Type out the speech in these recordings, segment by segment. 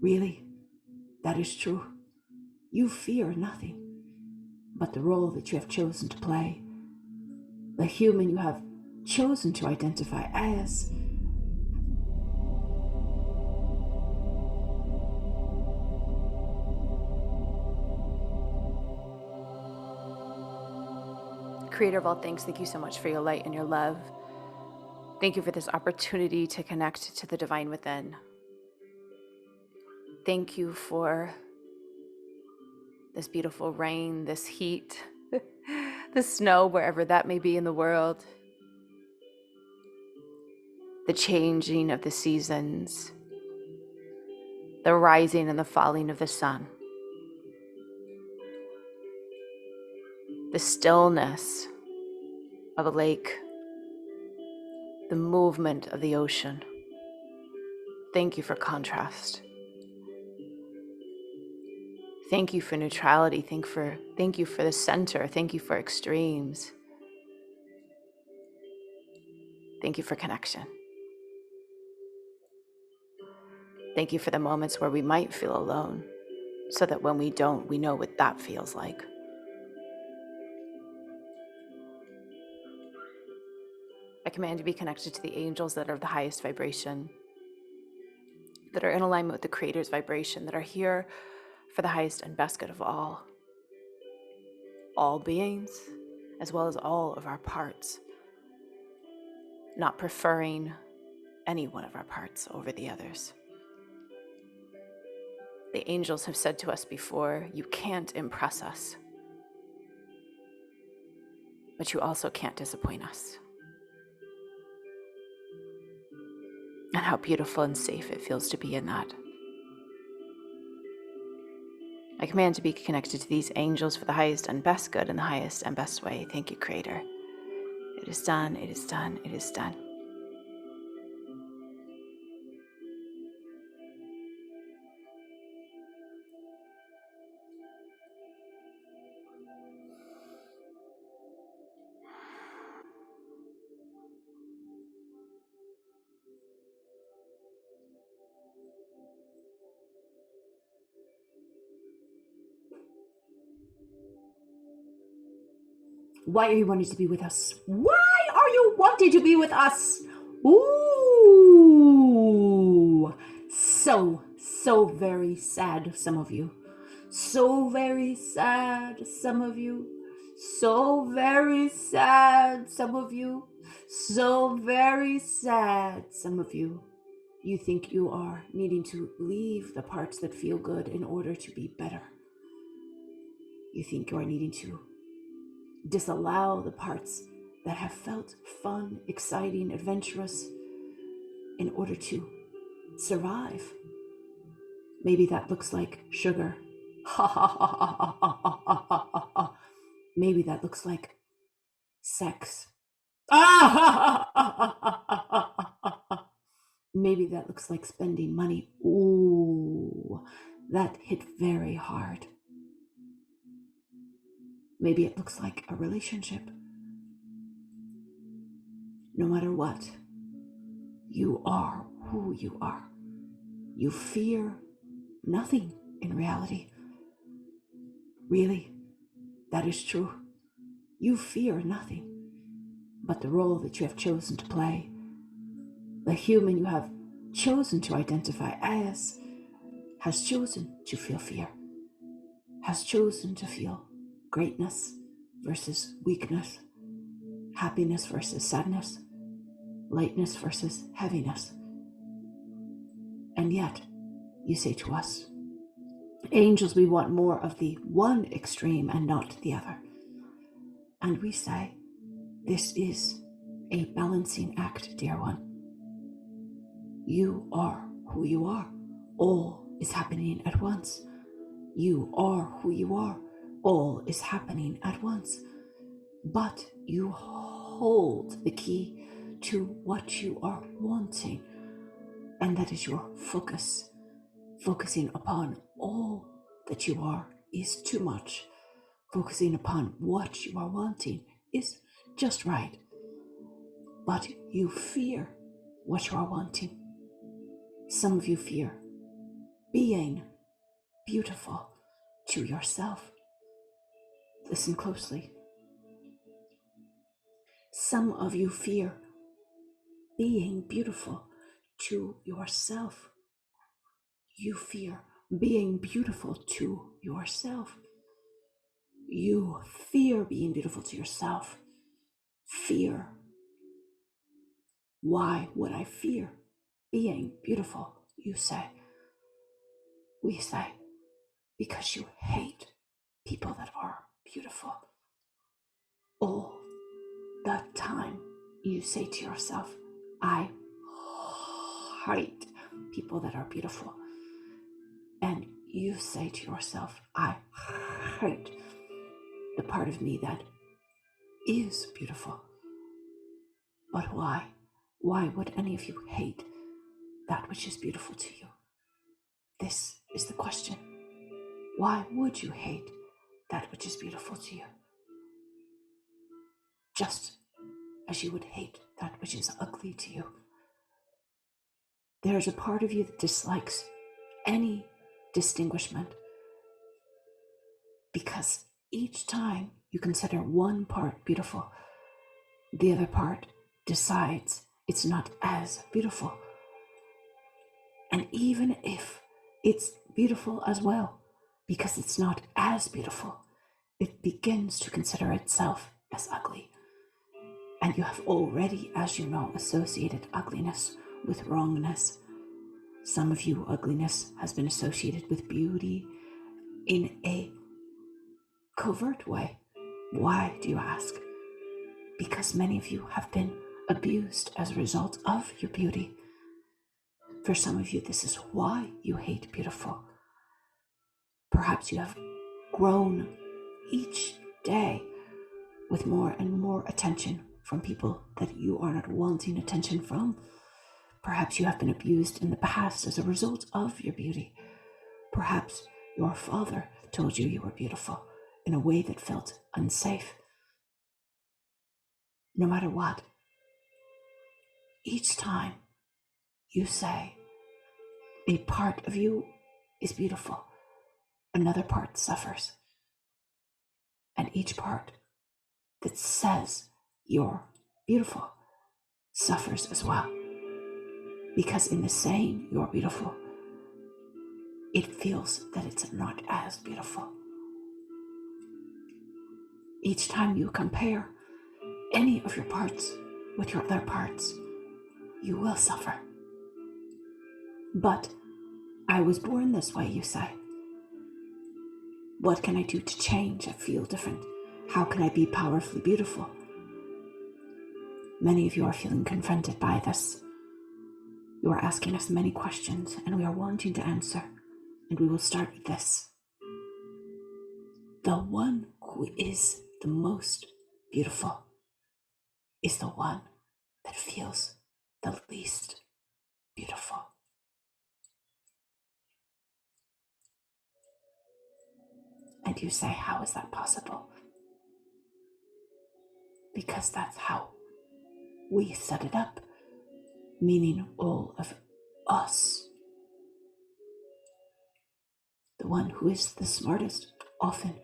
Really, that is true. You fear nothing but the role that you have chosen to play, the human you have chosen to identify as. Creator of all things, thank you so much for your light and your love. Thank you for this opportunity to connect to the divine within. Thank you for this beautiful rain, this heat, the snow, wherever that may be in the world, the changing of the seasons, the rising and the falling of the sun, the stillness of a lake, the movement of the ocean. Thank you for contrast. Thank you for neutrality. Thank you for the center. Thank you for extremes. Thank you for connection. Thank you for the moments where we might feel alone, so that when we don't, we know what that feels like. I command to be connected to the angels that are of the highest vibration, that are in alignment with the Creator's vibration, that are here for the highest and best good of all beings, as well as all of our parts, not preferring any one of our parts over the others. The angels have said to us before, you can't impress us, but you also can't disappoint us. And how beautiful and safe it feels to be in that. I command to be connected to these angels for the highest and best good in the highest and best way. Thank you, Creator. It is done, it is done, it is done. Why are you wanting to be with us? Why are you wanting to be with us? Ooh, so very sad, some of you. So very sad, some of you. So very sad, some of you. So very sad, some of you. You think you are needing to leave the parts that feel good in order to be better. You think you are needing to disallow the parts that have felt fun, exciting, adventurous in order to survive. Maybe that looks like sugar. Maybe that looks like sex. Maybe that looks like spending money. Ooh, that hit very hard. Maybe it looks like a relationship. No matter what, you are who you are. You fear nothing in reality. Really, that is true. You fear nothing but the role that you have chosen to play, the human you have chosen to identify as has chosen to feel fear, has chosen to feel greatness versus weakness, happiness versus sadness, lightness versus heaviness. And yet, you say to us, angels, we want more of the one extreme and not the other. And we say, this is a balancing act, dear one. You are who you are. All is happening at once. You are who you are. All is happening at once. But you hold the key to what you are wanting. And that is your focus. Focusing upon all that you are is too much. Focusing upon what you are wanting is just right. But you fear what you are wanting. Some of you fear being beautiful to yourself. Listen closely. Some of you fear being beautiful to yourself. You fear being beautiful to yourself. You fear being beautiful to yourself. Fear. Why would I fear being beautiful? You say. We say, because you hate people that are beautiful. All the time you say to yourself, I hate people that are beautiful. And you say to yourself, I hate the part of me that is beautiful. But why? Why would any of you hate that which is beautiful to you? This is the question. Why would you hate that which is beautiful to you? Just as you would hate that which is ugly to you. There is a part of you that dislikes any distinguishment, because each time you consider one part beautiful, the other part decides it's not as beautiful. And even if it's beautiful as well, because it's not as beautiful, it begins to consider itself as ugly. And you have already, as you know, associated ugliness with wrongness. Some of you, ugliness has been associated with beauty in a covert way. Why, do you ask? Because many of you have been abused as a result of your beauty. For some of you, this is why you hate beautiful. Perhaps you have grown each day with more and more attention from people that you are not wanting attention from. Perhaps you have been abused in the past as a result of your beauty. Perhaps your father told you you were beautiful in a way that felt unsafe. No matter what, each time you say a part of you is beautiful, another part suffers. And each part that says you're beautiful suffers as well. Because in the saying you're beautiful, it feels that it's not as beautiful. Each time you compare any of your parts with your other parts, you will suffer. But I was born this way, you say. What can I do to change? I feel different. How can I be powerfully beautiful? Many of you are feeling confronted by this. You are asking us many questions, and we are wanting to answer. And we will start with this. The one who is the most beautiful is the one that feels the least beautiful. And you say, how is that possible? Because that's how we set it up, meaning all of us. The one who is the smartest often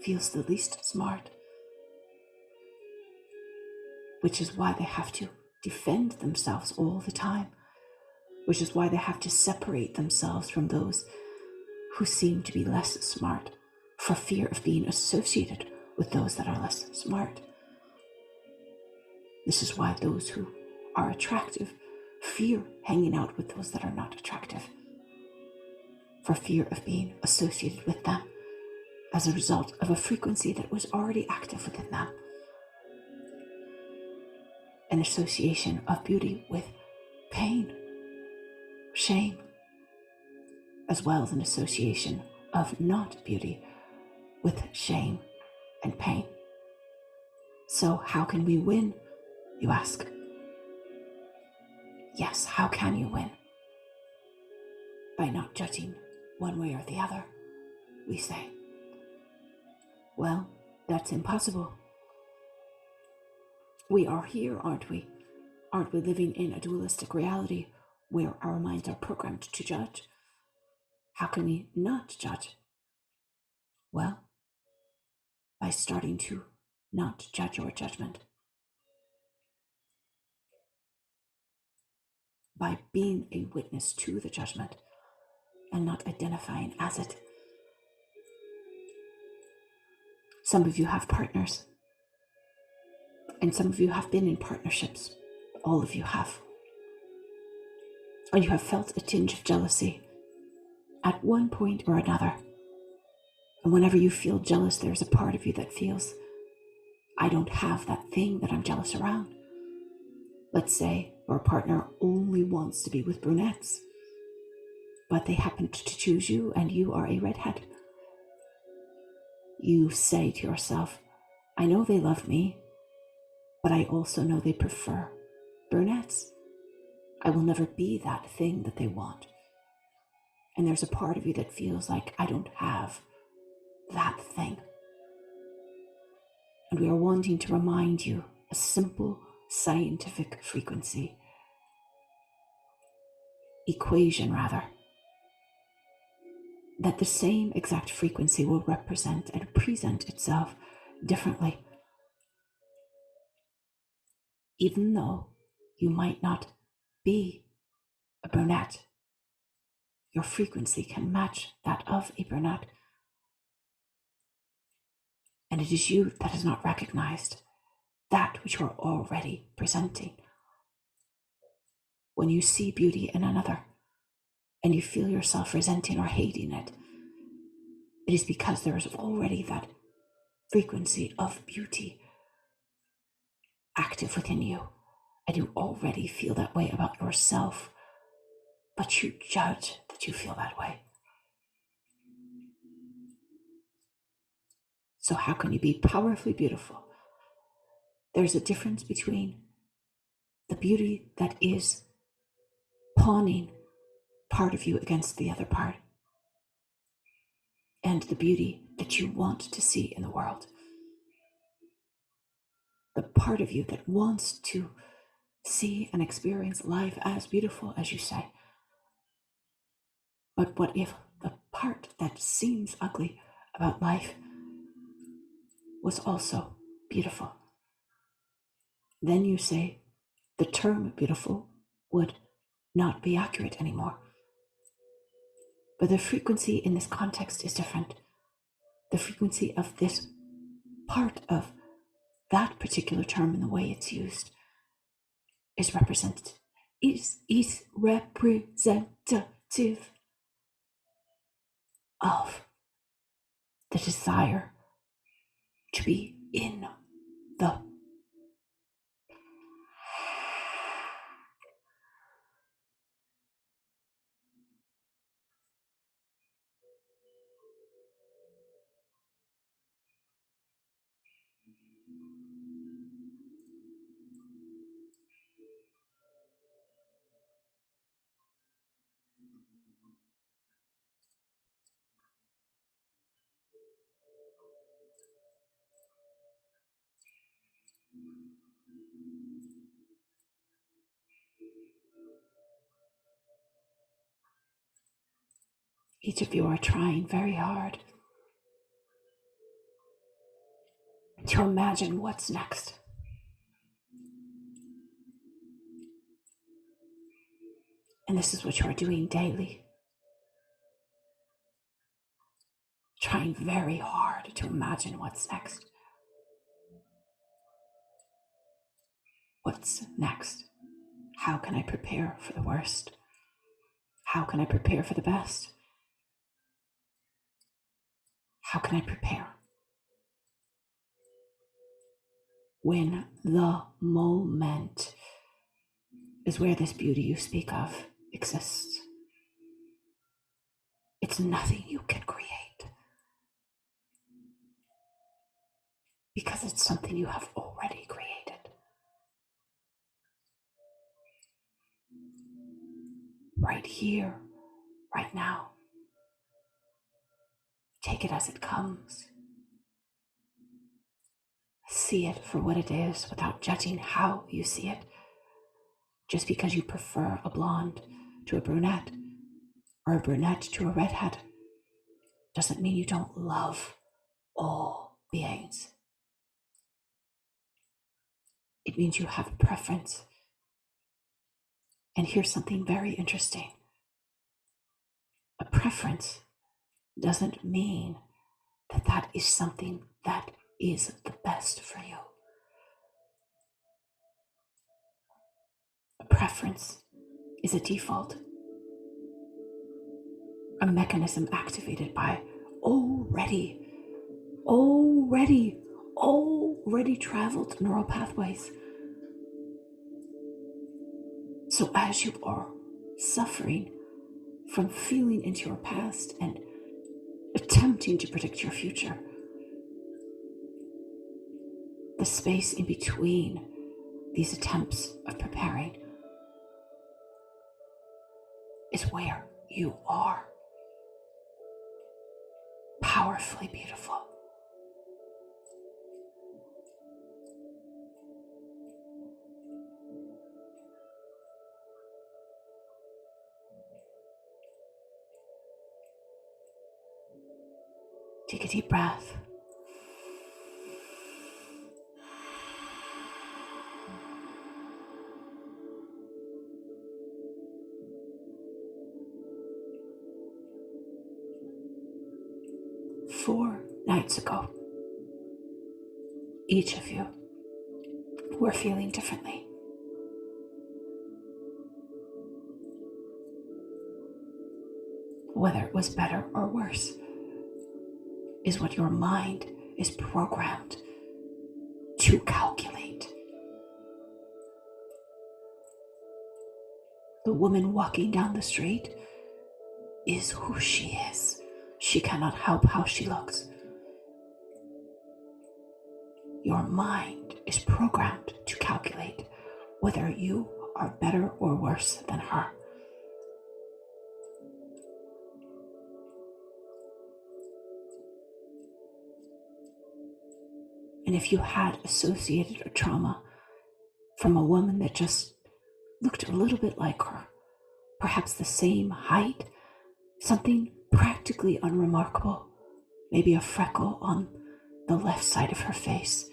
feels the least smart, which is why they have to defend themselves all the time, which is why they have to separate themselves from those who seem to be less smart for fear of being associated with those that are less smart. This is why those who are attractive fear hanging out with those that are not attractive, for fear of being associated with them as a result of a frequency that was already active within them. An association of beauty with pain, shame, as well as an association of not beauty with shame and pain. So how can we win, you ask? Yes, how can you win? By not judging one way or the other, we say. Well, that's impossible. We are here, aren't we? Aren't we living in a dualistic reality where our minds are programmed to judge? How can we not judge? Well, by starting to not judge your judgment. By being a witness to the judgment and not identifying as it. Some of you have partners, and some of you have been in partnerships. All of you have. And you have felt a tinge of jealousy at one point or another. And whenever you feel jealous, there's a part of you that feels, I don't have that thing that I'm jealous around. Let's say your partner only wants to be with brunettes, but they happen to choose you and you are a redhead. You say to yourself, I know they love me, but I also know they prefer brunettes. I will never be that thing that they want. And there's a part of you that feels like I don't have that thing. And we are wanting to remind you a simple scientific frequency, equation rather, that the same exact frequency will represent and present itself differently. Even though you might not be a brunette, your frequency can match that of a brunette. And it is you that is not recognized, that which you are already presenting. When you see beauty in another and you feel yourself resenting or hating it, it is because there is already that frequency of beauty active within you, and you already feel that way about yourself, but you judge that you feel that way. So how can you be powerfully beautiful? There's a difference between the beauty that is pawning part of you against the other part and the beauty that you want to see in the world. The part of you that wants to see and experience life as beautiful as you say. But what if the part that seems ugly about life was also beautiful? Then you say the term beautiful would not be accurate anymore. But the frequency in this context is different. The frequency of this part of that particular term and the way it's used is representative. Is representative of the desire to be in the each of you are trying very hard to imagine what's next. And this is what you are doing daily. Trying very hard to imagine what's next. What's next? How can I prepare for the worst? How can I prepare for the best? How can I prepare when the moment is where this beauty you speak of exists? It's nothing you can create because it's something you have already created. Right here, right now. Take it as it comes. See it for what it is without judging how you see it. Just because you prefer a blonde to a brunette or a brunette to a redhead doesn't mean you don't love all beings. It means you have a preference. And here's something very interesting. A preference doesn't mean that that is something that is the best for you. A preference is a default, a mechanism activated by already traveled neural pathways. So as you are suffering from feeling into your past and attempting to predict your future, the space in between these attempts of preparing is where you are powerfully beautiful. Take a deep breath. Four nights ago, each of you were feeling differently. Whether it was better or worse is what your mind is programmed to calculate. The woman walking down the street is who she is. She cannot help how she looks. Your mind is programmed to calculate whether you are better or worse than her. And if you had associated a trauma from a woman that just looked a little bit like her, perhaps the same height, something practically unremarkable, maybe a freckle on the left side of her face,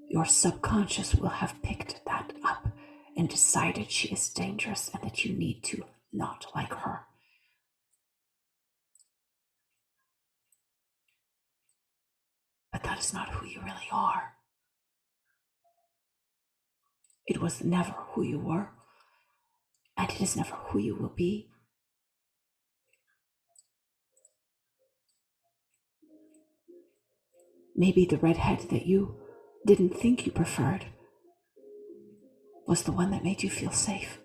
your subconscious will have picked that up and decided she is dangerous and that you need to not like her. But that is not who you really are. It was never who you were, and it is never who you will be. Maybe the redhead that you didn't think you preferred was the one that made you feel safe.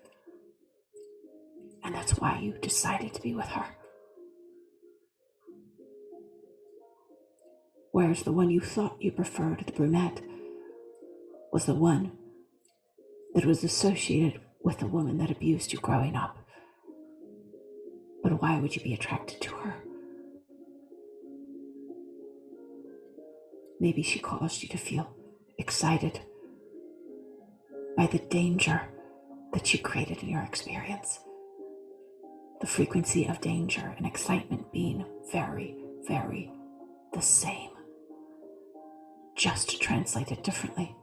And that's why you decided to be with her. Whereas the one you thought you preferred, the brunette, was the one that was associated with the woman that abused you growing up. But why would you be attracted to her? Maybe she caused you to feel excited by the danger that she created in your experience. The frequency of danger and excitement being very, very the same, just translated differently.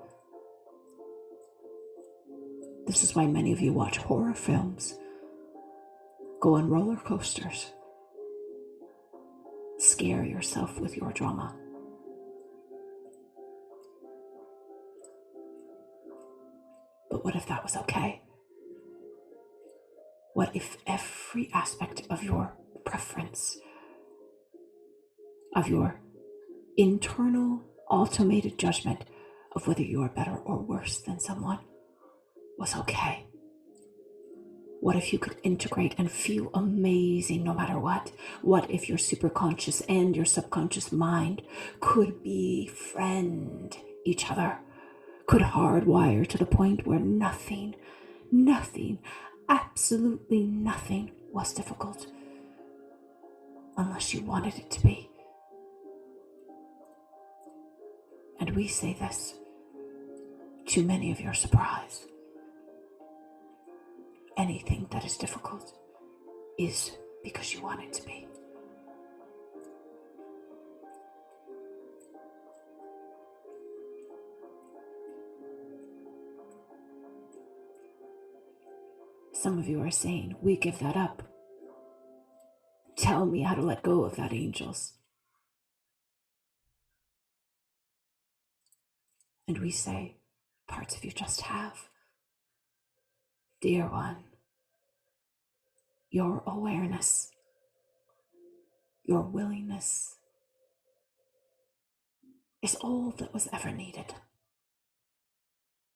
This is why many of you watch horror films, go on roller coasters, scare yourself with your drama. But what if that was okay? What if every aspect of your preference, of your internal automated judgment of whether you are better or worse than someone was okay? What if you could integrate and feel amazing no matter what? What if your superconscious and your subconscious mind could befriend each other, could hardwire to the point where nothing, absolutely nothing was difficult unless you wanted it to be? And we say this to many of your surprise. Anything that is difficult is because you want it to be. Some of you are saying, we give that up. Tell me how to let go of that, angels. And we say, parts of you just have. Dear one, your awareness, your willingness is all that was ever needed.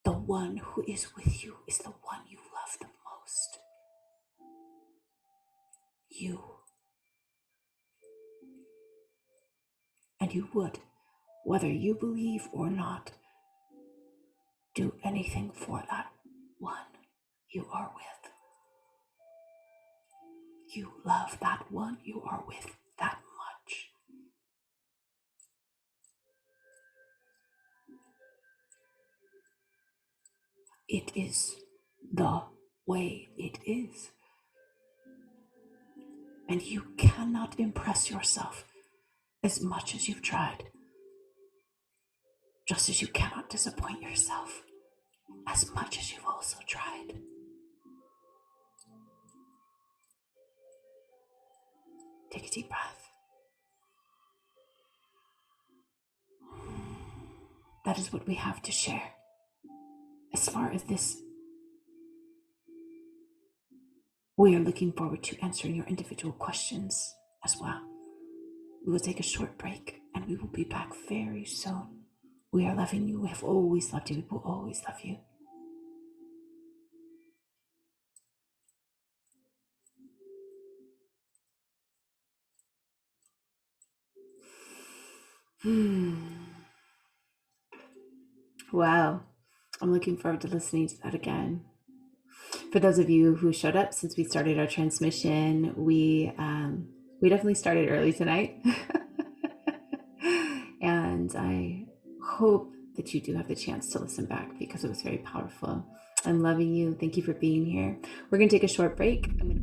The one who is with you is the one you love the most. You. And you would, whether you believe or not, do anything for that one you are with. You love that one you are with that much. It is the way it is. And you cannot impress yourself as much as you've tried. Just as you cannot disappoint yourself as much as you've also tried. Take a deep breath. That is what we have to share. As far as this, we are looking forward to answering your individual questions as well. We will take a short break and we will be back very soon. We are loving you. We have always loved you. We will always love you. Wow. I'm looking forward to listening to that again. For those of you who showed up since we started our transmission, we definitely started early tonight. And I hope that you do have the chance to listen back because it was very powerful. I'm loving you. Thank you for being here. We're going to take a short break. I'm going to